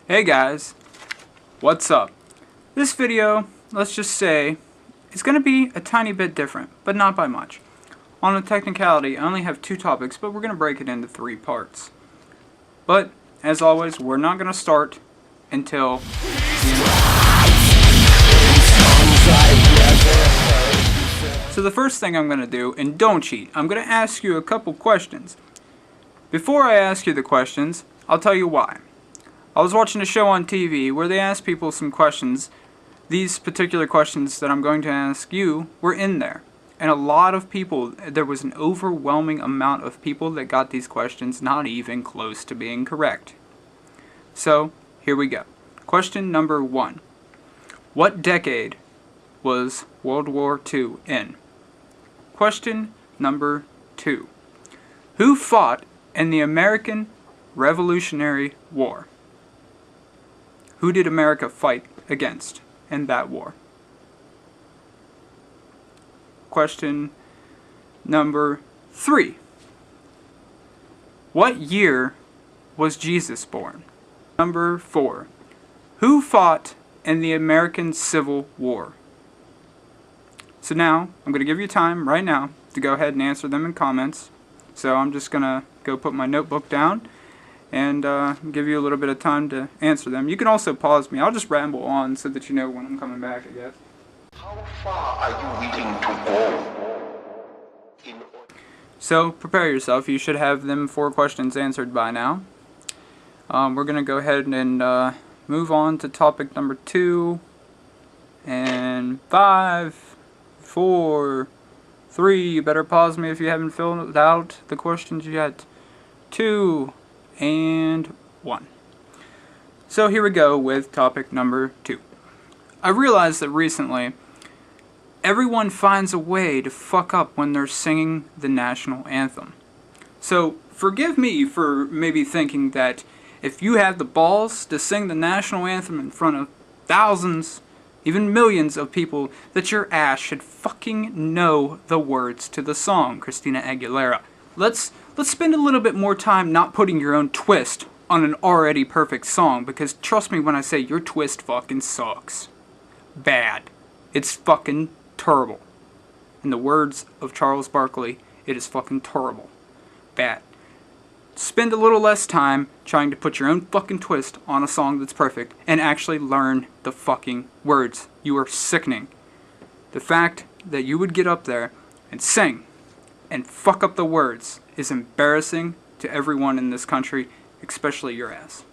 Hey guys, what's up? This video, let's just say, is going to be a tiny bit different, but not by much. On a technicality, I only have 2 topics, but we're going to break it into 3 parts. But, as always, we're not going to start until the end. So the first thing I'm going to do, and don't cheat, I'm going to ask you a couple questions. Before I ask you the questions, I'll tell you why. I was watching a show on TV where they asked people some questions. These particular questions that I'm going to ask you were in there. And a lot of people, there was an overwhelming amount of people that got these questions not even close to being correct. So, here we go. Question number 1. What decade was World War II in? Question number 2. Who fought in the American Revolutionary War? Who did America fight against in that war? Question number 3. What year was Jesus born? Number 4. Who fought in the American Civil War? So now, I'm going to give you time right now to go ahead and answer them in comments. So I'm just going to go put my notebook down and give you a little bit of time to answer them. You can also pause me. I'll just ramble on so that you know when I'm coming back, I guess. How far are you willing to go? So prepare yourself. You should have them 4 questions answered by now. We're going to go ahead and move on to topic number 2. And 5, 4, 3. You better pause me if you haven't filled out the questions yet. 2. And 1. So here we go with topic number 2. I realized that recently, everyone finds a way to fuck up when they're singing the national anthem. So forgive me for maybe thinking that if you have the balls to sing the national anthem in front of thousands, even millions of people, that your ass should fucking know the words to the song, Christina Aguilera. Let's spend a little bit more time not putting your own twist on an already perfect song, because trust me when I say your twist fucking sucks. Bad. It's fucking terrible. In the words of Charles Barkley, it is fucking terrible. Bad. Spend a little less time trying to put your own fucking twist on a song that's perfect and actually learn the fucking words. You are sickening. The fact that you would get up there and sing and fuck up the words is embarrassing to everyone in this country, especially your ass.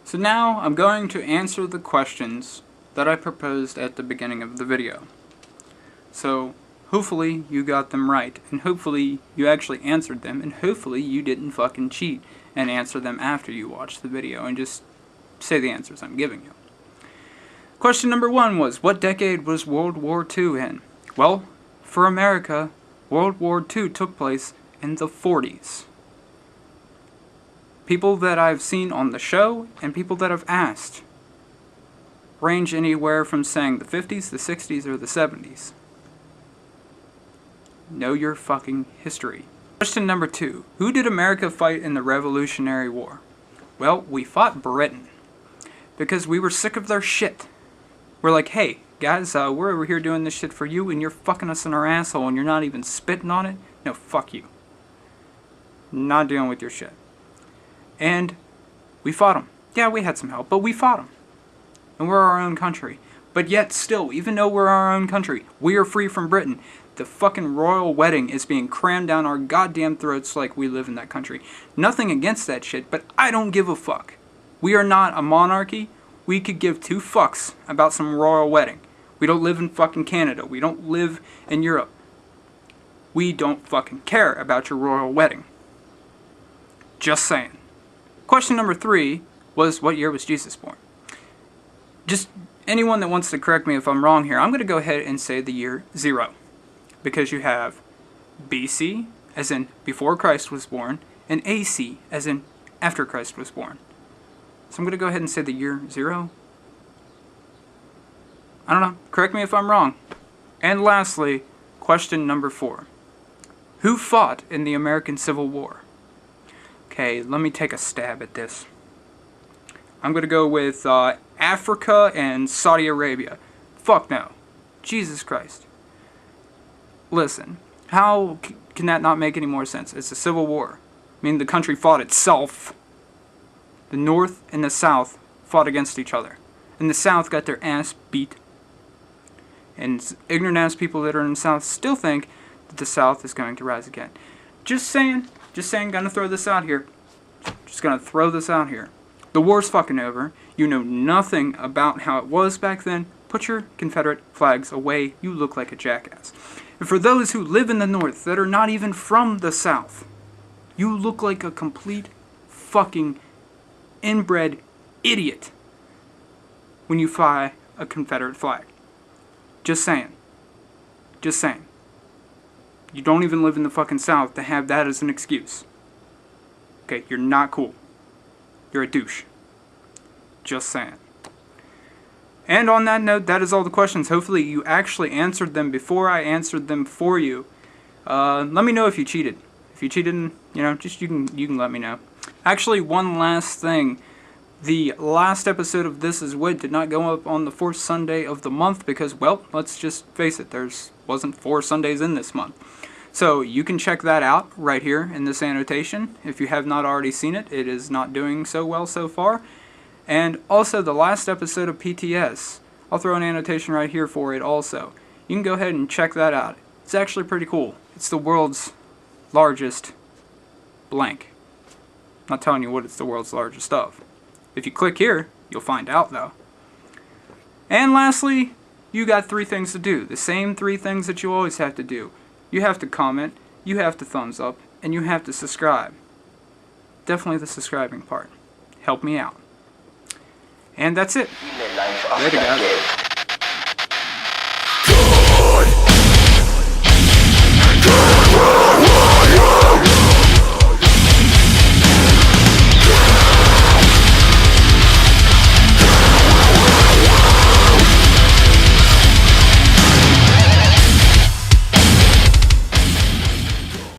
So now I'm going to answer the questions that I proposed at the beginning of the video. So hopefully you got them right, and hopefully you actually answered them, and hopefully you didn't fucking cheat and answer them after you watched the video and just say the answers I'm giving you. Question number 1 was, what decade was World War II in? Well, for America, World War II took place in the 40s. People that I've seen on the show and people that I've asked range anywhere from saying the 50s, the 60s, or the 70s. Know your fucking history. Question number 2. Who did America fight in the Revolutionary War? Well, we fought Britain because we were sick of their shit. We're like, hey, guys, we're over here doing this shit for you, and you're fucking us in our asshole, and you're not even spitting on it? No, fuck you. Not dealing with your shit. And we fought them. Yeah, we had some help, but we fought them. And we're our own country. But yet, still, even though we're our own country, we are free from Britain. The fucking royal wedding is being crammed down our goddamn throats like we live in that country. Nothing against that shit, but I don't give a fuck. We are not a monarchy. We could give 2 fucks about some royal wedding. We don't live in fucking Canada. We don't live in Europe. We don't fucking care about your royal wedding. Just saying. Question number 3 was, what year was Jesus born? Just anyone that wants to correct me if I'm wrong here, I'm going to go ahead and say the year 0. Because you have BC, as in before Christ was born, and AC, as in after Christ was born. So I'm going to go ahead and say the year 0. I don't know. Correct me if I'm wrong. And lastly, question number 4. Who fought in the American Civil War? Okay, let me take a stab at this. I'm going to go with Africa and Saudi Arabia. Fuck no. Jesus Christ. Listen, how can that not make any more sense? It's a civil war. I mean, the country fought itself. The North and the South fought against each other. And the South got their ass beat. And ignorant ass people that are in the South still think that the South is going to rise again. Just saying, gonna throw this out here. Just gonna throw this out here. The war's fucking over. You know nothing about how it was back then. Put your Confederate flags away. You look like a jackass. And for those who live in the North that are not even from the South, you look like a complete fucking inbred idiot when you fly a Confederate flag. Just saying. Just saying. You don't even live in the fucking South to have that as an excuse. Okay, you're not cool. You're a douche. Just saying. And on that note, that is all the questions. Hopefully you actually answered them before I answered them for you. Let me know if you cheated. If you cheated, you know, just you can let me know. Actually, one last thing. The last episode of This Is Wit did not go up on the fourth Sunday of the month because, well, let's just face it, wasn't 4 Sundays in this month. So you can check that out right here in this annotation. If you have not already seen it, it is not doing so well so far. And also the last episode of PTS, I'll throw an annotation right here for it also. You can go ahead and check that out. It's actually pretty cool. It's the world's largest blank. I'm not telling you what it's the world's largest of. If you click here, you'll find out though. And lastly, you got 3 things to do. The same 3 things that you always have to do. You have to comment, you have to thumbs up, and you have to subscribe. Definitely the subscribing part. Help me out. And that's it. Later, guys.